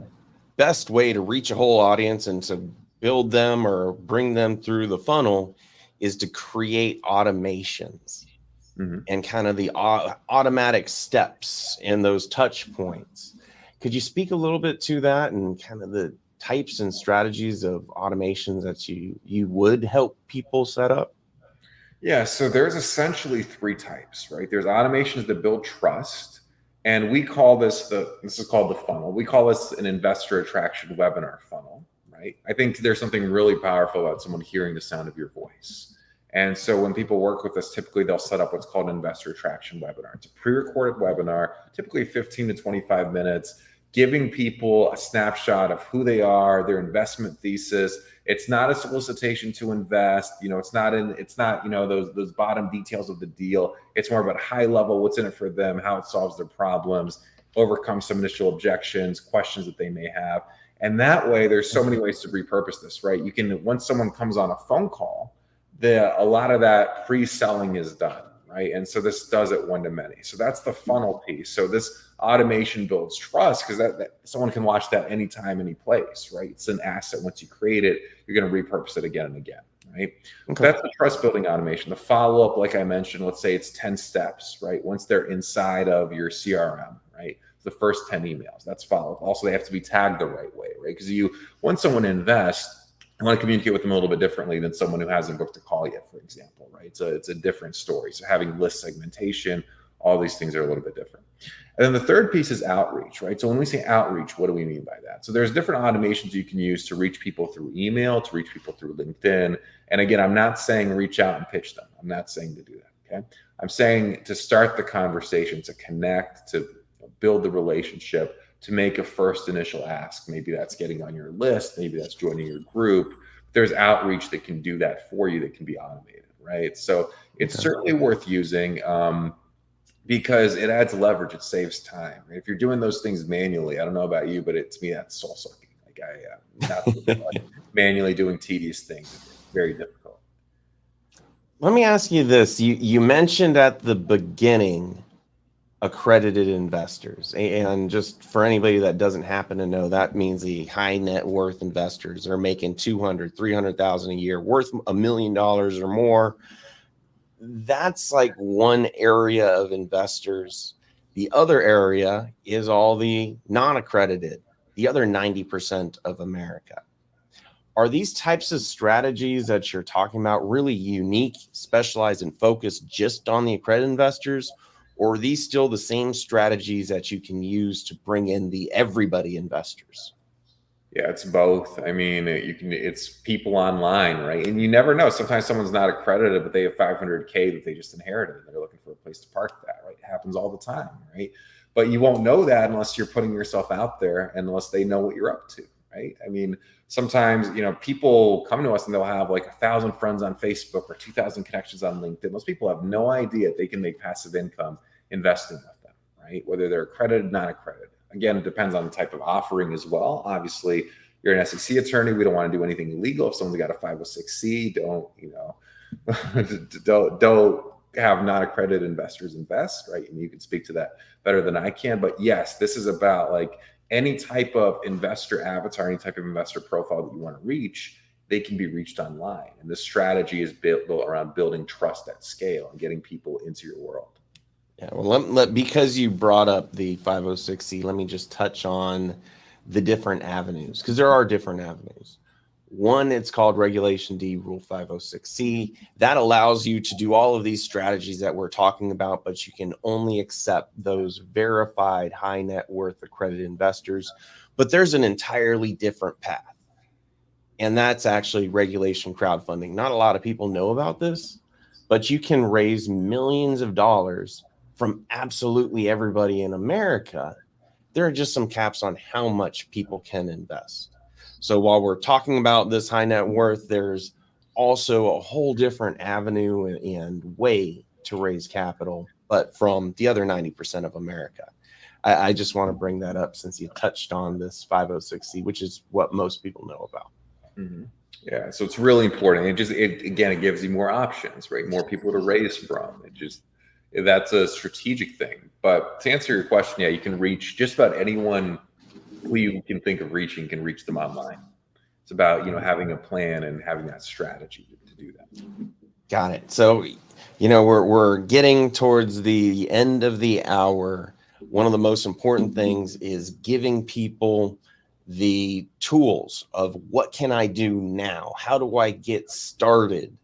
best way to reach a whole audience and to build them or bring them through the funnel is to create automations, mm-hmm. and kind of the automatic steps in those touch points. Could you speak a little bit to that and kind of the types and strategies of automations that you would help people set up? Yeah, so there's essentially three types, right? There's automations that build trust, and we call this is called the funnel. We call this an investor attraction webinar funnel, right? I think there's something really powerful about someone hearing the sound of your voice. And so when people work with us, typically they'll set up what's called an investor attraction webinar. It's a pre-recorded webinar, typically 15 to 25 minutes, giving people a snapshot of who they are, their investment thesis. It's not a solicitation to invest. You know, it's not, you know, those bottom details of the deal. It's more about high level, what's in it for them, how it solves their problems, overcome some initial objections, questions that they may have. And that way, there's so many ways to repurpose this, right? You can, once someone comes on a phone call, a lot of that pre-selling is done, right? And so this does it one to many. So that's the funnel piece. So this automation builds trust, because that someone can watch that anytime, any place, right? It's an asset. Once you create it, you're going to repurpose it again and again, right? Okay. That's the trust building automation. The follow-up, like I mentioned, let's say it's 10 steps, right? Once they're inside of your CRM, right? The first 10 emails, that's follow-up. Also, they have to be tagged the right way, right? Because once someone invests, I want to communicate with them a little bit differently than someone who hasn't booked a call yet, for example, right? So it's a different story. So having list segmentation, all these things are a little bit different. And then the third piece is outreach, right? So when we say outreach, what do we mean by that? So there's different automations you can use to reach people through email, to reach people through LinkedIn. And again, I'm not saying reach out and pitch them. I'm not saying to do that, okay? I'm saying to start the conversation, to connect, to build the relationship, to make a first initial ask. Maybe that's getting on your list. Maybe that's joining your group. There's outreach that can do that for you, that can be automated, right? So it's certainly worth using because it adds leverage. It saves time. If you're doing those things manually, I don't know about you, but to me, that's soul sucking. Like not manually doing tedious things. It's very difficult. Let me ask you this. You mentioned at the beginning accredited investors, and just for anybody that doesn't happen to know, that means the high net worth investors are making 200, 300,000 a year, worth $1 million or more. That's like one area of investors. The other area is all the non-accredited, the other 90% of America. Are these types of strategies that you're talking about really unique, specialized, and focused just on the accredited investors? Or are these still the same strategies that you can use to bring in the everybody investors? Yeah, it's both. I mean, it's people online, right? And you never know. Sometimes someone's not accredited, but they have 500K that they just inherited, and they're looking for a place to park that, right? It happens all the time, right? But you won't know that unless you're putting yourself out there and unless they know what you're up to, right? I mean, sometimes, people come to us and they'll have like 1,000 friends on Facebook or 2,000 connections on LinkedIn. Most people have no idea they can make passive income investing with them, right? Whether they're accredited, not accredited. Again, it depends on the type of offering as well. Obviously, you're an SEC attorney. We don't want to do anything illegal. If someone's got a 506C, don't have non-accredited investors invest, right? And you can speak to that better than I can. But yes, this is about like any type of investor avatar, any type of investor profile that you want to reach, they can be reached online. And this strategy is built around building trust at scale and getting people into your world. Yeah, well, because you brought up the 506C, let me just touch on the different avenues, because there are different avenues. One, it's called Regulation D, Rule 506C. That allows you to do all of these strategies that we're talking about, but you can only accept those verified high net worth accredited investors. But there's an entirely different path, and that's actually regulation crowdfunding. Not a lot of people know about this, but you can raise millions of dollars from absolutely everybody in America. There are just some caps on how much people can invest. So while we're talking about this high net worth, there's also a whole different avenue and way to raise capital, but from the other 90% of America. I just want to bring that up since you touched on this 506C, which is what most people know about. Mm-hmm. Yeah, so it's really important. It gives you more options, right? More people to raise from. That's a strategic thing. But to answer your question, yeah, you can reach just about anyone who you can think of reaching, can reach them online. It's about, having a plan and having that strategy to do that. Got it. So, we're getting towards the end of the hour. One of the most important things is giving people the tools of what can I do now? How do I get started?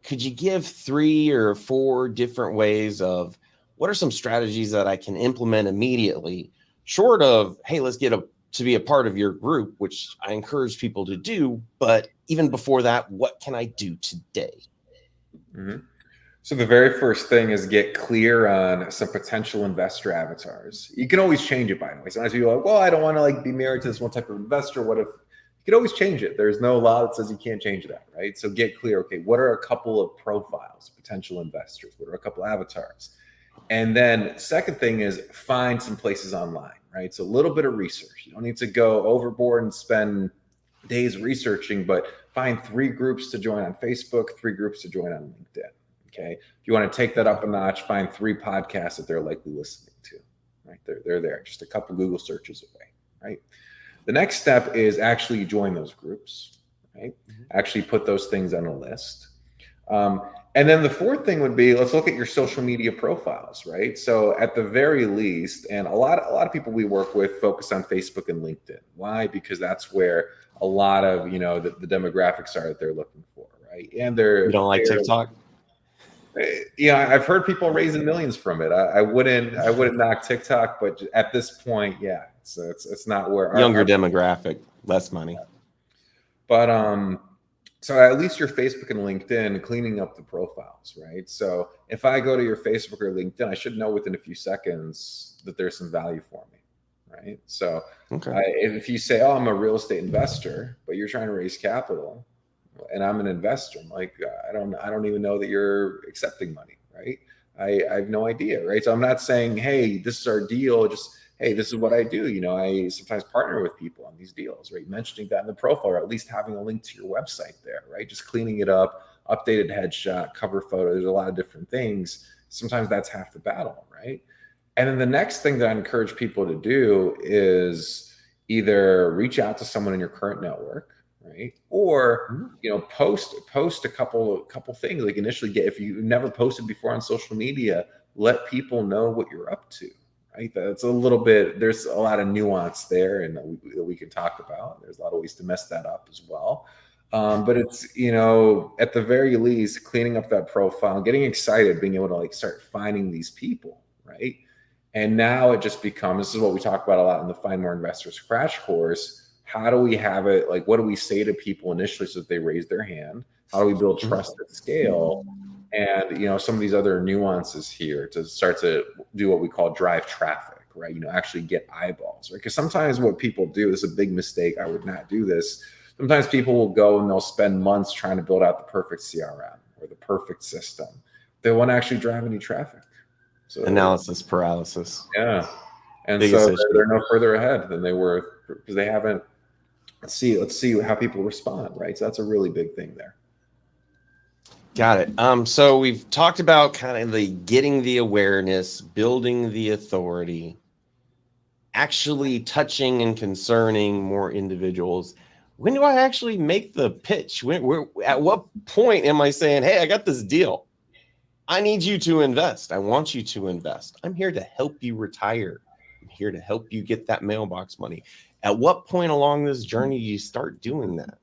Could you give 3 or 4 different ways of what are some strategies that I can implement immediately, short of, hey, let's get to be a part of your group, which I encourage people to do. But even before that, what can I do today? Mm-hmm. So the very first thing is get clear on some potential investor avatars. You can always change it, by the way. Sometimes people are like, well, I don't want to be married to this one type of investor. What if you can always change it? There's no law that says you can't change that, right? So get clear. Okay, what are a couple of profiles, potential investors? What are a couple avatars? And then second thing is find some places online, right? So a little bit of research. You don't need to go overboard and spend days researching, but find 3 groups to join on Facebook, 3 groups to join on LinkedIn. Okay. If you want to take that up a notch, find 3 podcasts that they're likely listening to, right? They're there, just a couple Google searches away, right? The next step is actually join those groups, right? Mm-hmm. Actually put those things on a list. And then the fourth thing would be, let's look at your social media profiles, right? So at the very least, and a lot of people we work with focus on Facebook and LinkedIn. Why? Because that's where a lot of, you know, the demographics are that they're looking for, right? And You don't like TikTok? Yeah, I've heard people raising millions from it. I wouldn't knock TikTok, but at this point, yeah, it's not where Younger demographic, less money. But so at least your Facebook and LinkedIn, cleaning up the profiles, right? So if I go to your Facebook or LinkedIn, I should know within a few seconds that there's some value for me, right? So if you say, oh, I'm a real estate investor, but you're trying to raise capital, and I'm an investor, I'm like, I don't even know that you're accepting money, right? I have no idea, right? So I'm not saying, hey, this is our deal. Just, hey, this is what I do. You know, I sometimes partner with people on these deals, right? Mentioning that in the profile, or at least having a link to your website there, right? Just cleaning it up, updated headshot, cover photo. There's a lot of different things. Sometimes that's half the battle, right? And then the next thing that I encourage people to do is either reach out to someone in your current network, right? Or, you know, post a couple things. Like initially, if you never posted before on social media, let people know what you're up to, right? That's a little bit, there's a lot of nuance there, and that we can talk about. There's a lot of ways to mess that up as well. But it's, you know, at the very least, cleaning up that profile, getting excited, being able to like start finding these people, right? And now it just becomes, this is what we talk about a lot in the Find More Investors crash course. How do we have it? Like, what do we say to people initially so that they raise their hand? How do we build trust at scale? And, you know, some of these other nuances here to start to do what we call drive traffic, right? You know, actually get eyeballs, right? Because sometimes what people do is a big mistake. I would not do this. Sometimes people will go and they'll spend months trying to build out the perfect CRM or the perfect system. They won't actually drive any traffic. So analysis paralysis. Yeah. And Biggest so they're no further ahead than they were because they haven't. Let's see how people respond, right? So that's a really big thing there. Got it. So we've talked about kind of the getting the awareness, building the authority, actually touching and concerning more individuals. When do I actually make the pitch? At what point am I saying, hey, I got this deal. I need you to invest. I want you to invest. I'm here to help you retire. I'm here to help you get that mailbox money. At what point along this journey do you start doing that?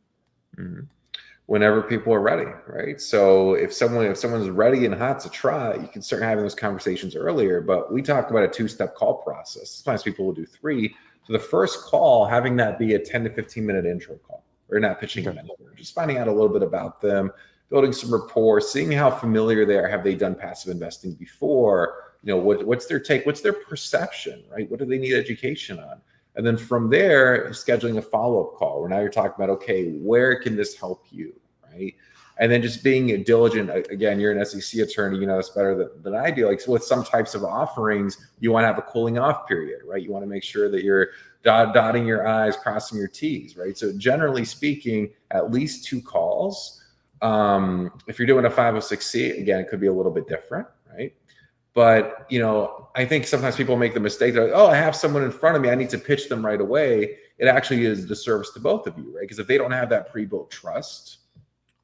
Whenever people are ready, right? So if someone's ready and hot to try, you can start having those conversations earlier. But we talk about a 2-step call process. Sometimes people will do 3. So the first call, having that be a 10 to 15 minute intro call. We're not pitching a mentor, just finding out a little bit about them, building some rapport, seeing how familiar they are. Have they done passive investing before? You know, what's their take? What's their perception, right? What do they need education on? And then from there, scheduling a follow-up call where now you're talking about, okay, where can this help you, right? And then just being diligent. Again, you're an SEC attorney, you know this better than I do. Like, so with some types of offerings, you want to have a cooling off period, right? You want to make sure that you're dotting your I's, crossing your T's, right? So generally speaking, at least 2 calls. If you're doing a 506C, again, it could be a little bit different, right? But, you know, I think sometimes people make the mistake. They're like, oh, I have someone in front of me, I need to pitch them right away. It actually is a disservice to both of you, right? Because if they don't have that pre-built trust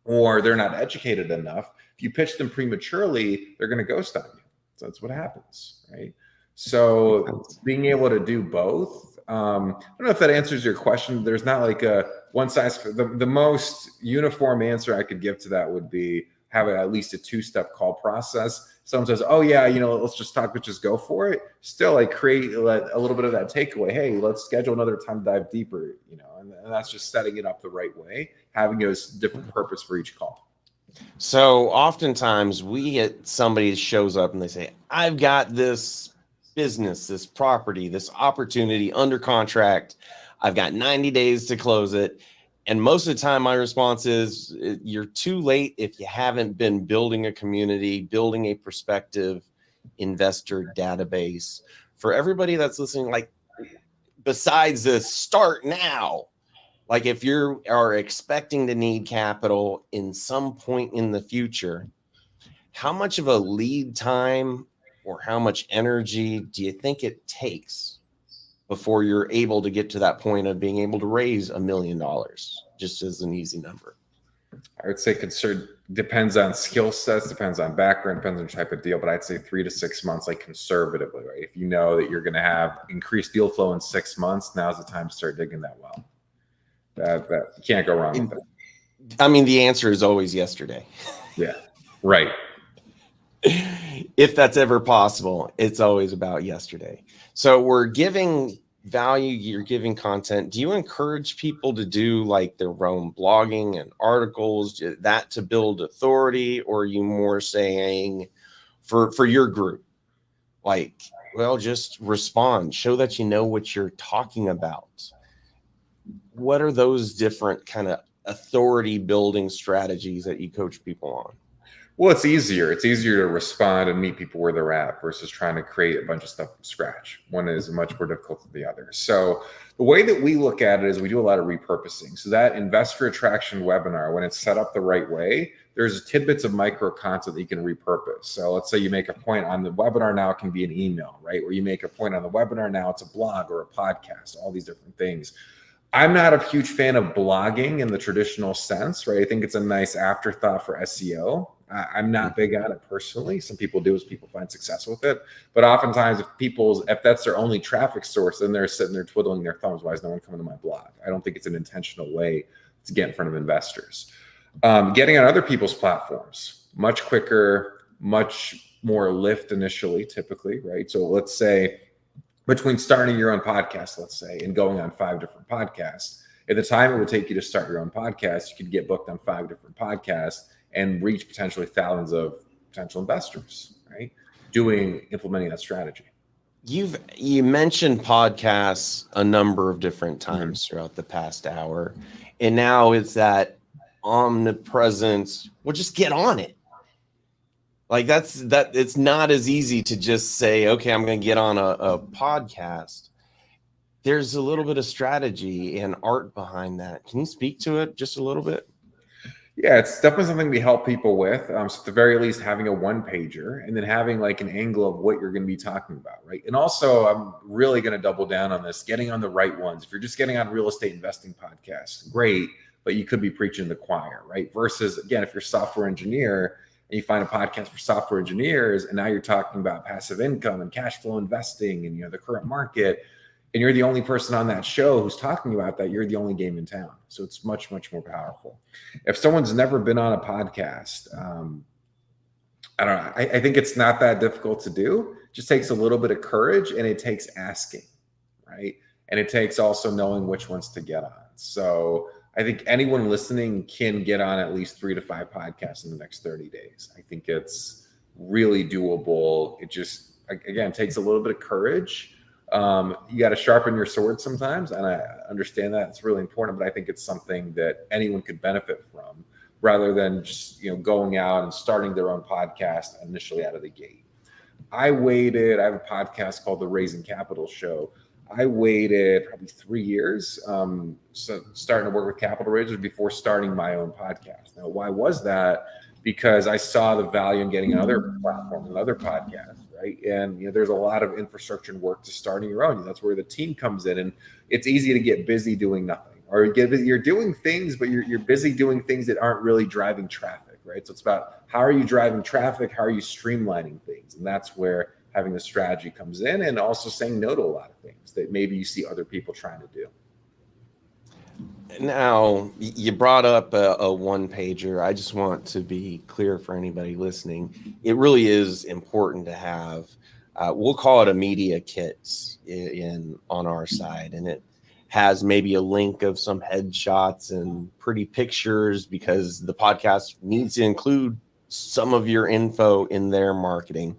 or they're not educated enough, if you pitch them prematurely, they're going to ghost on you. So that's what happens, right? So being able to do both, I don't know if that answers your question. There's not like a one size. The most uniform answer I could give to that would be have at least a 2-step call process. Someone says, oh yeah, you know, let's just talk, but just go for it. Still like create a little bit of that takeaway. Hey, let's schedule another time to dive deeper, you know, and that's just setting it up the right way, having a different purpose for each call. So oftentimes we get somebody that shows up and they say, I've got this business, this property, this opportunity under contract. I've got 90 days to close it. And most of the time, my response is you're too late if you haven't been building a community, building a prospective investor database. For everybody that's listening, like, besides this, start now. Like, if you are expecting to need capital in some point in the future, how much of a lead time or how much energy do you think it takes before you're able to get to that point of being able to raise $1 million, just as an easy number? I would say concern depends on skill sets, depends on background, depends on the type of deal, but I'd say 3 to 6 months, like conservatively, right? If you know that you're going to have increased deal flow in 6 months, now's the time to start digging that well. That you can't go wrong with that. I mean, the answer is always yesterday. Yeah, right. If that's ever possible, it's always about yesterday. So we're giving value, you're giving content. Do you encourage people to do like their own blogging and articles, that to build authority, or are you more saying for your group, like, well, just respond, show that you know what you're talking about? What are those different kind of authority building strategies that you coach people on? Well, it's easier. It's easier to respond and meet people where they're at versus trying to create a bunch of stuff from scratch. One is much more difficult than the other. So the way that we look at it is we do a lot of repurposing. So that investor attraction webinar, when it's set up the right way, there's tidbits of micro content that you can repurpose. So let's say you make a point on the webinar, now it can be an email, right? Or you make a point on the webinar, now it's a blog or a podcast, all these different things. I'm not a huge fan of blogging in the traditional sense, right? I think it's a nice afterthought for SEO. I'm not big on it personally. Some people do, as people find success with it. But oftentimes, if that's their only traffic source, then they're sitting there twiddling their thumbs. Why is no one coming to my blog? I don't think it's an intentional way to get in front of investors. Getting on other people's platforms, much quicker, much more lift initially, typically, right? So let's say between starting your own podcast, let's say, and going on 5 different podcasts, at the time it would take you to start your own podcast, you could get booked on 5 different podcasts and reach potentially thousands of potential investors, right? Implementing that strategy. You mentioned podcasts a number of different times throughout the past hour, and now it's that omnipresence. Well, just get on it. Like that. It's not as easy to just say, okay, I'm going to get on a podcast. There's a little bit of strategy and art behind that. Can you speak to it just a little bit? Yeah, it's definitely something we help people with. So at the very least, having a one-pager and then having like an angle of what you're going to be talking about, right? And also, I'm really going to double down on this, getting on the right ones. If you're just getting on real estate investing podcasts, great, but you could be preaching to the choir, right? Versus, again, if you're a software engineer and you find a podcast for software engineers, and now you're talking about passive income and cash flow investing and the current market, and you're the only person on that show who's talking about that, you're the only game in town. So it's much, much more powerful. If someone's never been on a podcast, I don't know. I think it's not that difficult to do. It just takes a little bit of courage, and it takes asking, right? And it takes also knowing which ones to get on. So I think anyone listening can get on at least 3 to 5 podcasts in the next 30 days. I think it's really doable. It just, again, takes a little bit of courage. You got to sharpen your sword sometimes, and I understand that it's really important, but I think it's something that anyone could benefit from rather than just going out and starting their own podcast initially out of the gate. I have a podcast called the Raising Capital Show. I waited probably 3 years, so starting to work with capital raisers before starting my own podcast. Now, why was that? Because I saw the value in getting another platform, another podcast, right? And there's a lot of infrastructure and work to starting your own. That's where the team comes in, and it's easy to get busy doing nothing, or you're doing things, but you're busy doing things that aren't really driving traffic, right? So it's about how are you driving traffic, how are you streamlining things, and that's where having the strategy comes in, and also saying no to a lot of things that maybe you see other people trying to do. Now, you brought up a one-pager. I just want to be clear for anybody listening. It really is important to have, we'll call it a media kit on our side, and it has maybe a link of some headshots and pretty pictures because the podcast needs to include some of your info in their marketing,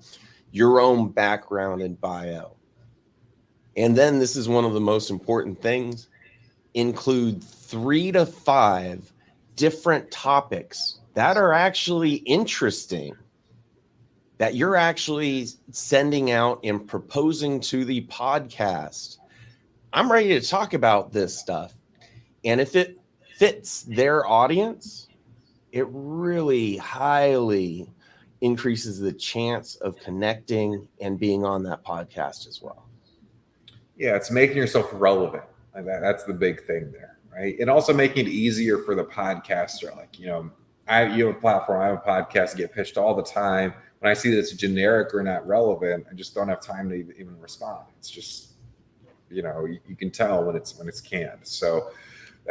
your own background and bio. And then this is one of the most important things. Include 3 to 5 different topics that are actually interesting, that you're actually sending out and proposing to the podcast. I'm ready to talk about this stuff. And if it fits their audience, it really highly increases the chance of connecting and being on that podcast as well. Yeah, it's making yourself relevant. And that's the big thing there, right? And also making it easier for the podcaster. Like, you have a platform, I have a podcast, get pitched all the time. When I see that it's generic or not relevant, I just don't have time to even respond. It's just, you can tell when it's canned. So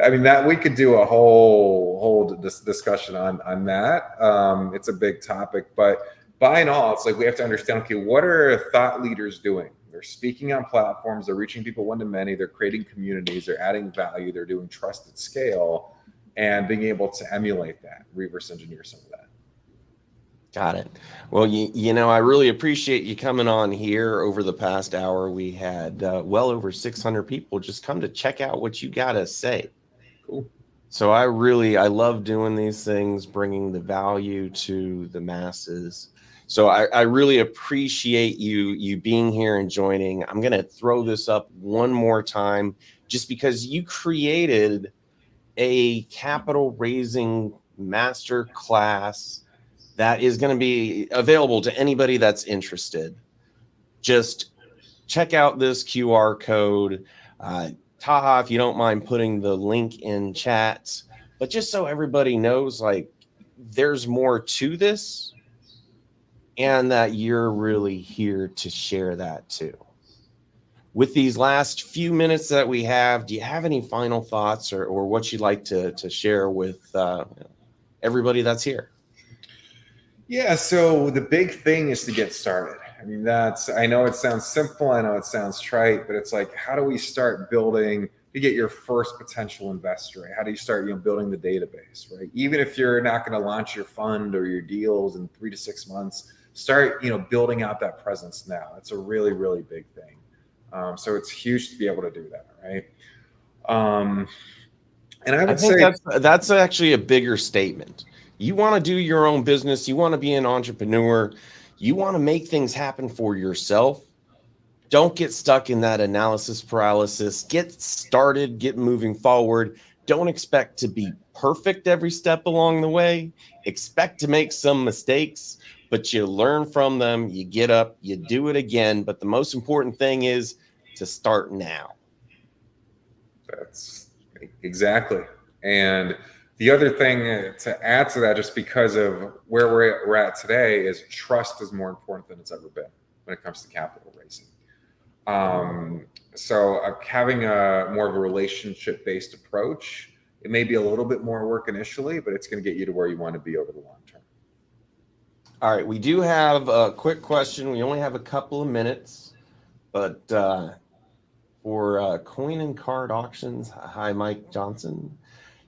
I mean, that we could do a whole discussion on that. It's a big topic, but by and all, it's like we have to understand, okay, what are thought leaders doing? They're speaking on platforms, they're reaching people one to many, they're creating communities, they're adding value, they're doing trust at scale, and being able to emulate that, reverse engineer some of that. Got it. Well, you know, I really appreciate you coming on here. Over the past hour, we had well over 600 people just come to check out what you got to say. Cool. So I love doing these things, bringing the value to the masses. So I really appreciate you being here and joining. I'm going to throw this up one more time just because you created a capital raising master class that is going to be available to anybody that's interested. Just check out this QR code. Taha, if you don't mind putting the link in chat, but just so everybody knows, like, there's more to this and that you're really here to share that too. With these last few minutes that we have, do you have any final thoughts or what you'd like to share with everybody that's here? Yeah, so the big thing is to get started. I mean, I know it sounds simple, I know it sounds trite, but it's like, how do we start building to get your first potential investor, right? How do you start, building the database, right? Even if you're not going to launch your fund or your deals in 3 to 6 months, start, building out that presence now. It's a really, really big thing. So it's huge to be able to do that, right? And I would say that's actually a bigger statement. You want to do your own business. You want to be an entrepreneur. You want to make things happen for yourself. Don't get stuck in that analysis paralysis. Get started, get moving forward. Don't expect to be perfect every step along the way. Expect to make some mistakes, but you learn from them. You get up, you do it again. But the most important thing is to start now. That's exactly. And the other thing to add to that, just because of where we're at today, is trust is more important than it's ever been when it comes to capital raising. So having a more of a relationship-based approach, it may be a little bit more work initially, but it's going to get you to where you want to be over the long term. All right, we do have a quick question. We only have a couple of minutes, but for coin and card auctions, hi, Mike Johnson.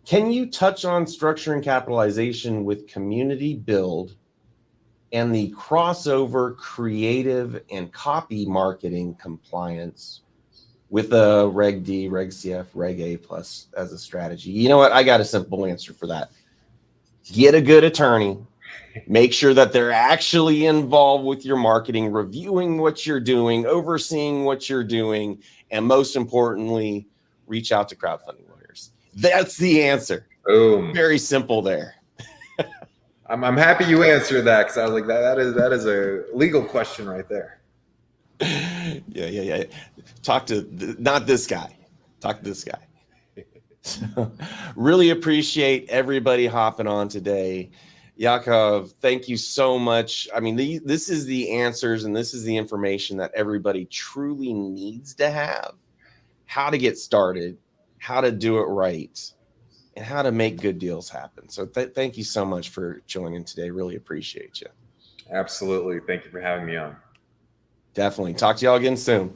Can you touch on structure and capitalization with community build and the crossover creative and copy marketing compliance with a Reg D, Reg CF, Reg A plus as a strategy? You know what? I got a simple answer for that. Get a good attorney. Make sure that they're actually involved with your marketing, reviewing what you're doing, overseeing what you're doing, and most importantly, reach out to crowdfunding lawyers. That's the answer. Boom. Very simple there. I'm happy you answered that, because I was like, that is a legal question right there. Yeah. Talk to not this guy. Talk to this guy. So, really appreciate everybody hopping on today. Yakov, thank you so much. I mean, this is the answers and this is the information that everybody truly needs to have. How to get started, how to do it right, and how to make good deals happen. So thank you so much for joining today. Really appreciate you. Absolutely. Thank you for having me on. Definitely. Talk to y'all again soon.